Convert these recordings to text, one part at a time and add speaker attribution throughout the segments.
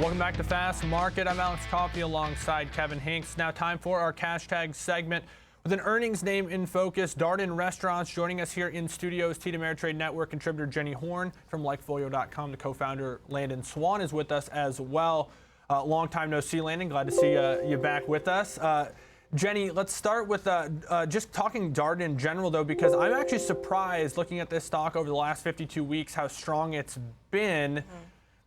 Speaker 1: Welcome back to Fast Market. I'm Alex Coffey alongside Kevin Hinks. Now time for our cash tag segment. With an earnings name in focus, Darden Restaurants. Joining us here in studios, TD Ameritrade Network contributor Jenny Horn from LikeFolio.com. The co-founder Landon Swan is with us as well. Long time no see, Landon. Glad to see you back with us. Jenny, let's start with just talking Darden in general, though, because I'm actually surprised looking at this stock over the last 52 weeks how strong it's been.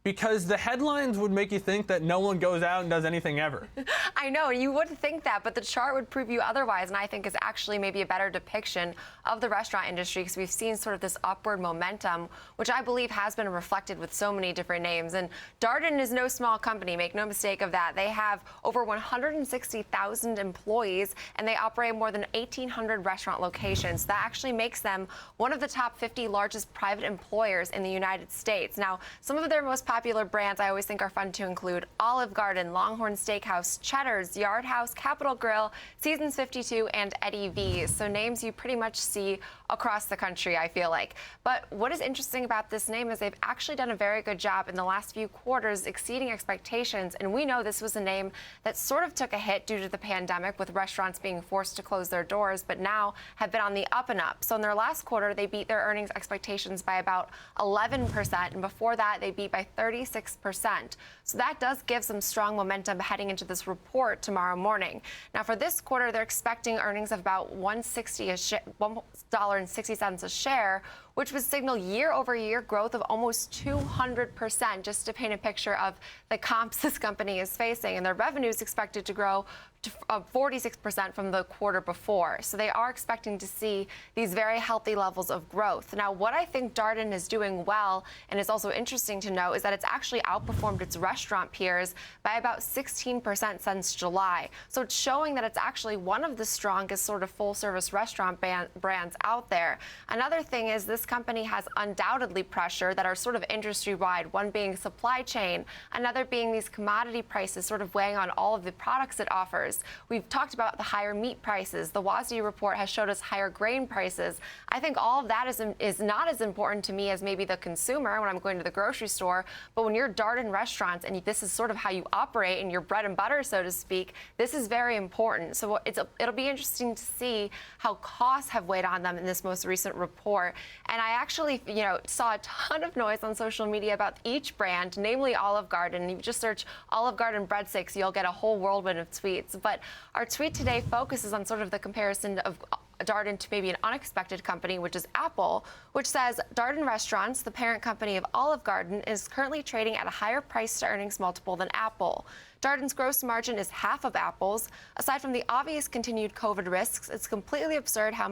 Speaker 1: Because the headlines would make you think that no one goes out and does anything ever.
Speaker 2: I know, you would think that, but the chart would prove you otherwise, and I think is actually maybe a better depiction of the restaurant industry, because we've seen sort of this upward momentum, which I believe has been reflected with so many different names. And Darden is no small company, make no mistake of that. They have over 160,000 employees, and they operate more than 1,800 restaurant locations. That actually makes them one of the top 50 largest private employers in the United States. Now, some of their most popular brands I always think are fun to include: Olive Garden, Longhorn Steakhouse, Cheddar's, Yard House, Capital Grille, Seasons 52, and Eddie V's. So names you pretty much see across the country, I feel like. But what is interesting about this name is they've actually done a very good job in the last few quarters exceeding expectations. And we know this was a name that sort of took a hit due to the pandemic, with restaurants being forced to close their doors, but now have been on the up and up. So in their last quarter, they beat their earnings expectations by about 11%. And before that, they beat by 36%. So that does give some strong momentum heading into this report tomorrow morning. Now, for this quarter, they're expecting earnings of about $1.60 a share, which would signal year-over-year growth of almost 200%, just to paint a picture of the comps this company is facing. And their revenue is expected to grow to 46% from the quarter before. So they are expecting to see these very healthy levels of growth. Now, what I think Darden is doing well, and is also interesting to note, is that it's actually outperformed its restaurant peers by about 16% since July. So it's showing that it's actually one of the strongest sort of full-service restaurant brands out there. Another thing is this company has undoubtedly pressure that are sort of industry-wide, one being supply chain, another being these commodity prices sort of weighing on all of the products it offers. We've talked about the higher meat prices. The WASDE report has showed us higher grain prices. I think all of that is not as important to me as maybe the consumer when I'm going to the grocery store, but when you're Darden Restaurants and this is sort of how you operate and your bread and butter, so to speak, this is very important. So it'll be interesting to see how costs have weighed on them in this most recent report. And I actually, saw a ton of noise on social media about each brand, namely Olive Garden. You just search Olive Garden breadsticks, you'll get a whole whirlwind of tweets. But our tweet today focuses on sort of the comparison of Darden to maybe an unexpected company, which is Apple, which says Darden Restaurants, the parent company of Olive Garden, is currently trading at a higher price to earnings multiple than Apple. Darden's gross margin is half of Apple's. Aside from the obvious continued COVID risks, it's completely absurd how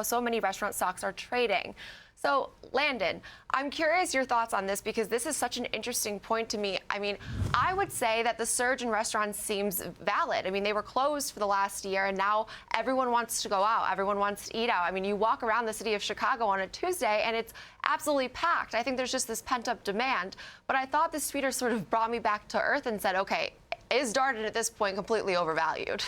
Speaker 2: so many restaurant stocks are trading. So, Landon, I'm curious your thoughts on this, because this is such an interesting point to me. I mean, I would say that the surge in restaurants seems valid. I mean, they were closed for the last year, and now everyone wants to go out. Everyone wants to eat out. I mean, you walk around the city of Chicago on a Tuesday, and it's absolutely packed. I think there's just this pent-up demand. But I thought this tweeter sort of brought me back to earth and said, okay, is Darden at this point completely overvalued?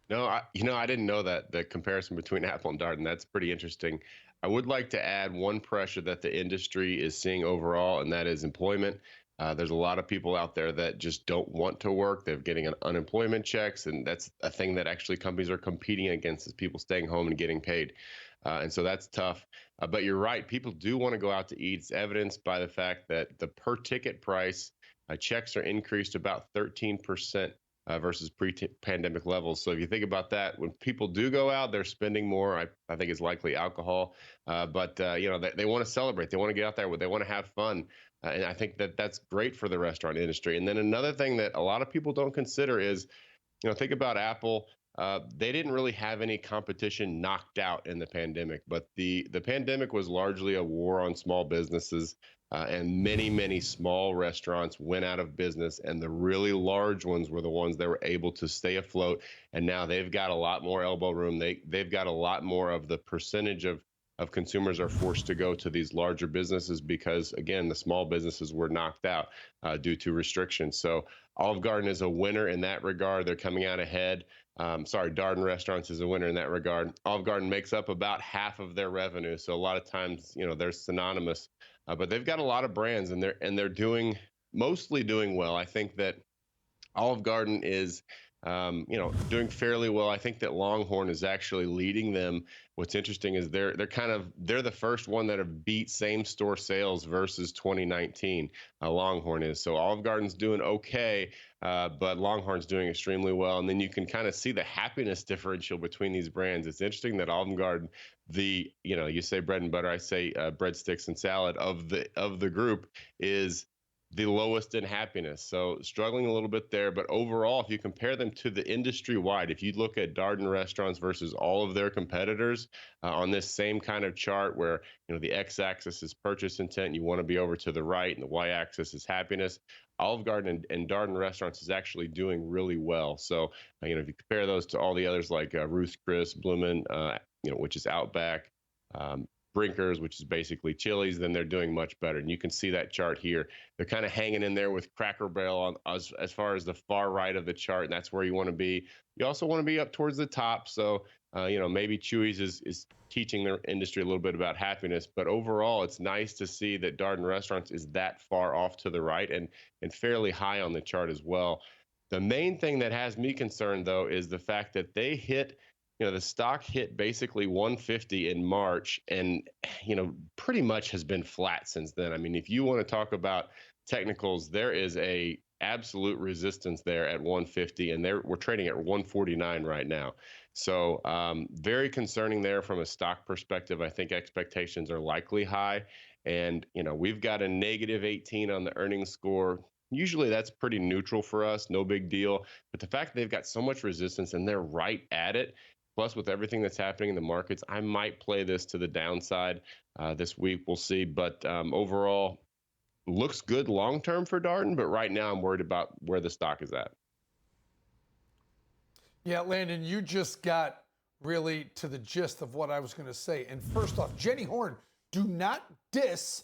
Speaker 3: No, I didn't know that, the comparison between Apple and Darden. That's pretty interesting. I would like to add one pressure that the industry is seeing overall, and that is employment. There's a lot of people out there that just don't want to work. They're getting unemployment checks, and that's a thing that actually companies are competing against, is people staying home and getting paid. And so that's tough. But you're right, people do want to go out to eat. It's evidenced by the fact that the per ticket price checks are increased about 13%. Versus pre-pandemic levels. So if you think about that, when people do go out, they're spending more. I think it's likely alcohol, but they want to celebrate. They want to get out there. They want to have fun, and I think that that's great for the restaurant industry. And then another thing that a lot of people don't consider is, think about Apple. They didn't really have any competition knocked out in the pandemic, but the pandemic was largely a war on small businesses. And many small restaurants went out of business, and the really large ones were the ones that were able to stay afloat. And now they've got a lot more elbow room. They've got a lot more of the percentage of consumers are forced to go to these larger businesses because, again, the small businesses were knocked out due to restrictions. So Olive Garden is a winner in that regard. They're coming out ahead. Darden Restaurants is a winner in that regard. Olive Garden makes up about half of their revenue. So a lot of times, they're synonymous. But they've got a lot of brands, and they're doing mostly doing well. I think that Olive Garden is, doing fairly well. I think that Longhorn is actually leading them. What's interesting is they're the first one that have beat same store sales versus 2019. Longhorn is, so Olive Garden's doing okay, but Longhorn's doing extremely well. And then you can kind of see the happiness differential between these brands. It's interesting that Olive Garden, you say bread and butter, I say breadsticks and salad of the group is the lowest in happiness. So struggling a little bit there, but overall, if you compare them to the industry wide, if you look at Darden restaurants versus all of their competitors on this same kind of chart where, the x-axis is purchase intent, you want to be over to the right, and the y-axis is happiness, Olive Garden and Darden restaurants is actually doing really well. So, if you compare those to all the others like Ruth's Chris, Bloomin', which is Outback, Brinkers, which is basically Chili's, then they're doing much better. And you can see that chart here. They're kind of hanging in there with Cracker Barrel as far as the far right of the chart, and that's where you want to be. You also want to be up towards the top. So, maybe Chuy's is teaching their industry a little bit about happiness. But overall, it's nice to see that Darden Restaurants is that far off to the right and fairly high on the chart as well. The main thing that has me concerned, though, is the fact that they hit the stock hit basically 150 in March and, pretty much has been flat since then. I mean, if you want to talk about technicals, there is a absolute resistance there at 150, and we're trading at 149 right now. So very concerning there from a stock perspective. I think expectations are likely high. And, we've got a negative 18 on the earnings score. Usually that's pretty neutral for us, no big deal. But the fact that they've got so much resistance and they're right at it, plus, with everything that's happening in the markets, I might play this to the downside this week. We'll see. But overall, looks good long term for Darden. But right now, I'm worried about where the stock is at.
Speaker 4: Yeah, Landon, you just got really to the gist of what I was going to say. And first off, Jenny Horn, do not diss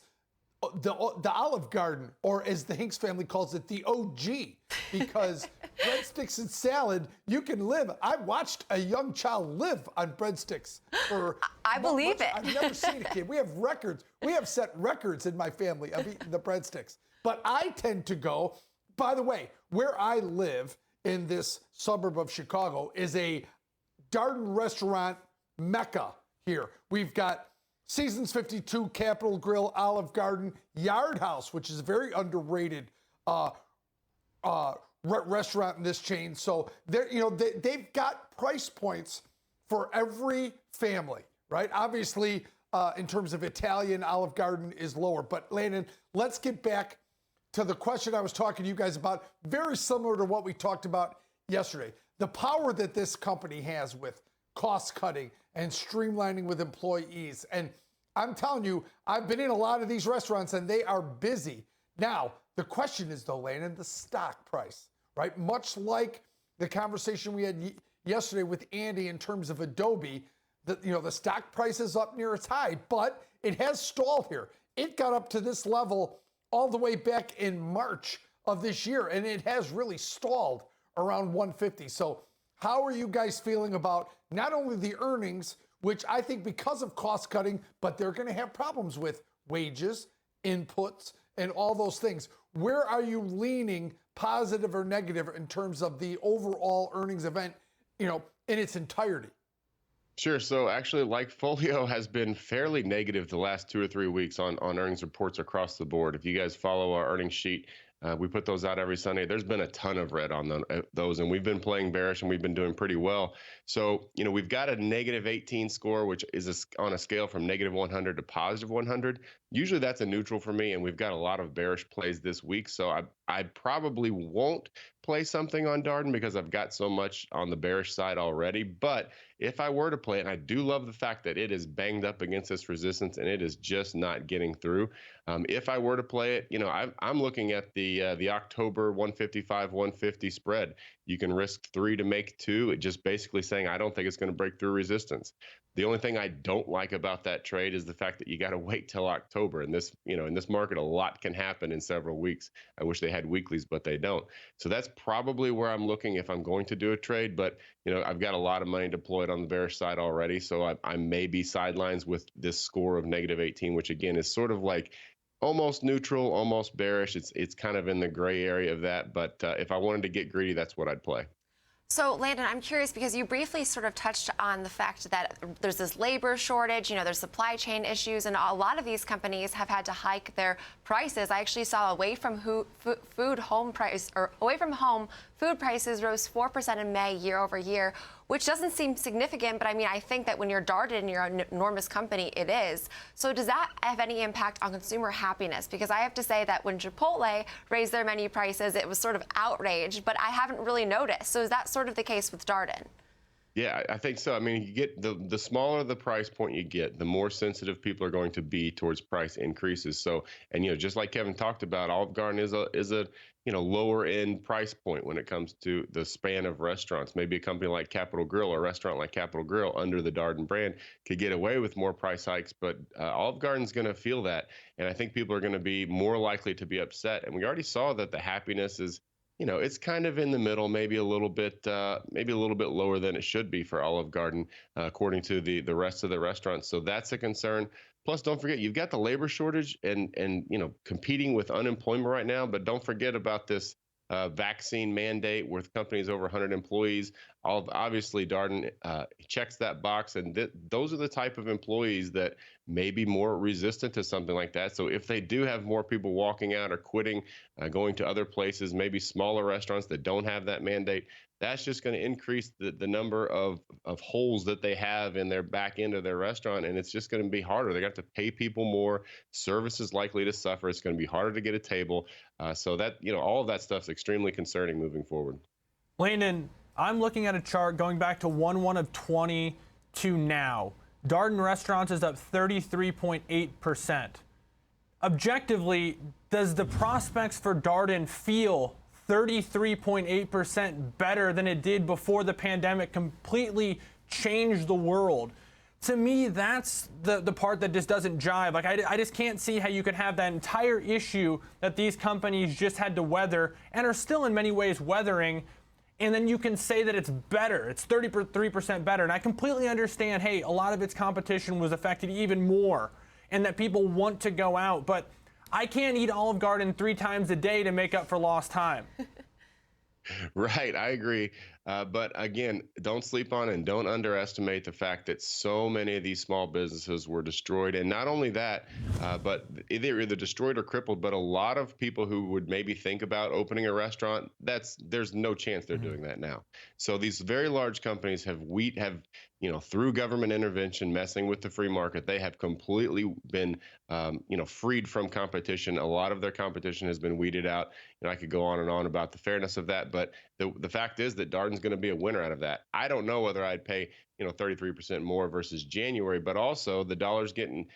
Speaker 4: the Olive Garden, or as the Hinks family calls it, the OG, because breadsticks and salad, you can live. I watched a young child live on breadsticks for
Speaker 2: I believe it.
Speaker 4: I've never seen a kid. We have records. We have set records in my family of eating the breadsticks. But I tend to go, by the way, where I live in this suburb of Chicago is a Darden restaurant mecca here. We've got Seasons 52, Capitol Grill, Olive Garden, Yard House, which is a very underrated restaurant in this chain. So they've got price points for every family, right? Obviously, in terms of Italian, Olive Garden is lower. But Landon, let's get back to the question I was talking to you guys about, very similar to what we talked about yesterday. The power that this company has with cost cutting and streamlining with employees. And I'm telling you, I've been in a lot of these restaurants and they are busy. Now, the question is though, Landon, the stock price, right? Much like the conversation we had yesterday with Andy in terms of Adobe, the stock price is up near its high, but it has stalled here. It got up to this level all the way back in March of this year, and it has really stalled around 150. So how are you guys feeling about not only the earnings, which I think because of cost cutting, but they're going to have problems with wages, inputs, and all those things. Where are you leaning, positive or negative, in terms of the overall earnings event, in its entirety?
Speaker 3: Sure. So actually, LikeFolio has been fairly negative the last 2 or 3 weeks on earnings reports across the board. If you guys follow our earnings sheet, we put those out every Sunday. There's been a ton of red on those, and we've been playing bearish, and we've been doing pretty well. So, we've got a negative 18 score, which is on a scale from negative 100 to positive 100. Usually that's a neutral for me, and we've got a lot of bearish plays this week. So I probably won't play something on Darden because I've got so much on the bearish side already. But if I were to play it, and I do love the fact that it is banged up against this resistance and it is just not getting through. If I were to play it, I'm looking at the October 155, 150 spread. You can risk 3 to make 2. It just basically saying I don't think it's going to break through resistance. The only thing I don't like about that trade is the fact that you got to wait till October. And this, in this market, a lot can happen in several weeks. I wish they had weeklies, but they don't. So that's probably where I'm looking if I'm going to do a trade. But, I've got a lot of money deployed on the bearish side already. So I may be sidelines with this score of negative 18, which again is sort of like almost neutral, almost bearish. It's kind of in the gray area of that. But if I wanted to get greedy, that's what I'd play.
Speaker 2: So, Landon, I'm curious because you briefly sort of touched on the fact that there's this labor shortage, there's supply chain issues, and a lot of these companies have had to hike their prices. I actually saw away from home food prices rose 4% in May year over year, which doesn't seem significant, but I mean, I think that when you're Darden and you're an enormous company, it is. So does that have any impact on consumer happiness? Because I have to say that when Chipotle raised their menu prices, it was sort of outraged, but I haven't really noticed. So is that sort of the case with Darden?
Speaker 3: Yeah, I think so. I mean, you get the smaller the price point you get, the more sensitive people are going to be towards price increases. So, and just like Kevin talked about, Olive Garden is a lower end price point when it comes to the span of restaurants. Maybe a company like Capital Grille or a restaurant like Capital Grille under the Darden brand could get away with more price hikes, but Olive Garden's going to feel that, and I think people are going to be more likely to be upset. And we already saw that the happiness is, it's kind of in the middle, maybe a little bit lower than it should be for Olive Garden, according to the rest of the restaurants. So that's a concern. Plus, don't forget, you've got the labor shortage and competing with unemployment right now. But don't forget about this vaccine mandate with companies over 100 employees. Obviously, Darden checks that box, and those are the type of employees that may be more resistant to something like that. So if they do have more people walking out or quitting, going to other places, maybe smaller restaurants that don't have that mandate, that's just going to increase the number of holes that they have in their back end of their restaurant, and it's just going to be harder. They got to pay people more. Service is likely to suffer. It's going to be harder to get a table. So that all of that stuff's extremely concerning moving forward.
Speaker 1: Landon, I'm looking at a chart going back to 1/1 of 20 to now. Darden Restaurants is up 33.8%. Objectively, does the prospects for Darden feel 33.8% better than it did before the pandemic completely changed the world? To me, that's the part that just doesn't jive. Like, I just can't see how you could have that entire issue that these companies just had to weather and are still in many ways weathering, and then you can say that it's better. It's 33% better. And I completely understand, hey, a lot of its competition was affected even more and that people want to go out. But I can't eat Olive Garden 3 times a day to make up for lost time.
Speaker 3: Right, I agree. But again, don't sleep on and don't underestimate the fact that so many of these small businesses were destroyed. And not only that, but either destroyed or crippled. But a lot of people who would maybe think about opening a restaurant, there's no chance they're doing that now. So these very large companies have through government intervention, messing with the free market, they have completely been, freed from competition. A lot of their competition has been weeded out. I could go on and on about the fairness of that, but the fact is that Darden's going to be a winner out of that. I don't know whether I'd pay 33% more versus January, but also the dollar's getting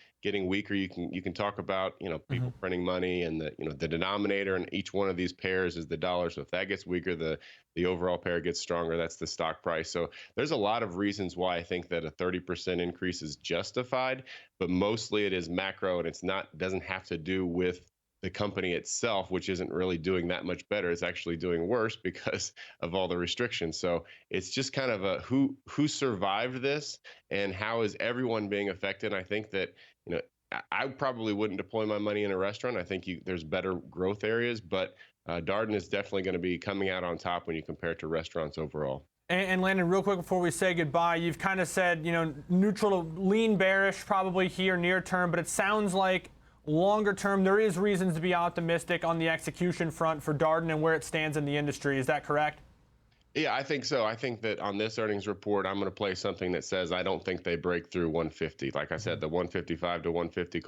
Speaker 3: weaker. You can talk about people printing money, and the denominator in each one of these pairs is the dollar. So if that gets weaker, the overall pair gets stronger. That's the stock price. So there's a lot of reasons why I think that a 30% increase is justified, but mostly it is macro, and doesn't have to do with the company itself, which isn't really doing that much better. It's actually doing worse because of all the restrictions. So it's just kind of a who survived this and how is everyone being affected. I think that, I probably wouldn't deploy my money in a restaurant. I think there's better growth areas, but Darden is definitely going to be coming out on top when you compare it to restaurants overall.
Speaker 1: And Landon, real quick before we say goodbye, you've kind of said, neutral to lean bearish probably here near term, but it sounds like longer term, there is reasons to be optimistic on the execution front for Darden and where it stands in the industry. Is that correct?
Speaker 3: Yeah, I think so. I think that on this earnings report, I'm going to play something that says I don't think they break through 150. Like I said, the 155 to 150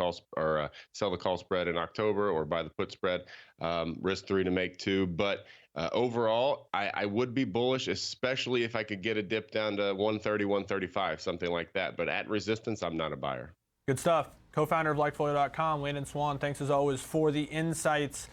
Speaker 3: sell the call spread in October or buy the put spread, risk 3 to make 2. But overall, I would be bullish, especially if I could get a dip down to 130, 135, something like that. But at resistance, I'm not a buyer.
Speaker 1: Good stuff. Co-founder of LikeFolio.com, Landon Swan, thanks as always for the insights.